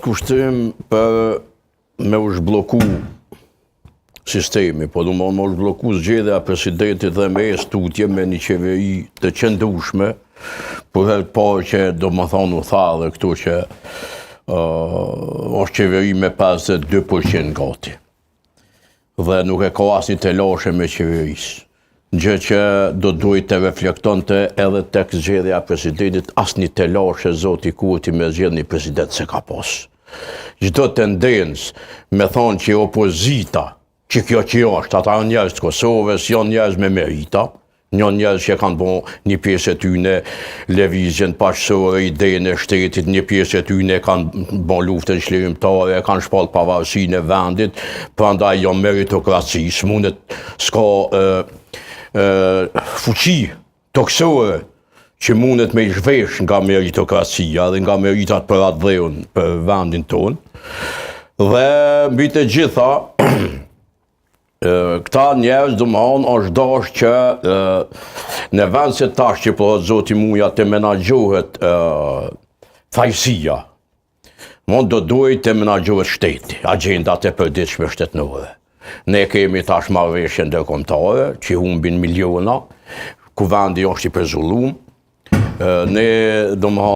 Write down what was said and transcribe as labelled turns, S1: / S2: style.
S1: kushtim për me u zhbloku sistemi, po du më u zhbloku zgjedhja presidentit dhe me tutje me një qeveri të qëndrueshme, për herë të parë që do më thonë u tha dhe këtu që është qeveri me 52% gati. Dhe nuk e ka asnjë telashe me qeverisë. Gjë që do duhet të reflektonte edhe tek zgjedhja e presidentit, asnjë telashe zoti Kurti me zgjedhë një president se ka pas. Çdo tendencë me thonë që opozita, që kjo që është, ata janë njerëz të Kosovës, janë njerëz me merita, janë njerëz që kanë bën një pjesë e tyre lëvizjen paqësore, idenë e shtetit, një pjesë e tyre kanë bën luftën çlirimtare, kanë shpall pavarësinë e vendit, prandaj janë meritokraci, s'ka fuqi toksore që mundet me i zhvesh nga meritokracia dhe nga meritat për atë dheun për vendin tonë. Dhe mbi të gjitha, këta njerëz do më thonë është dash që në vend se tash që po zoti muja të menaxhohet fajësia, do duhet të menaxhohet shteti, agjendat e përditshme shtetërore. Ne kemi tash marrëveshje ndërkombëtare që humbin miliona, ku vendi është i perzulluar. Ne do më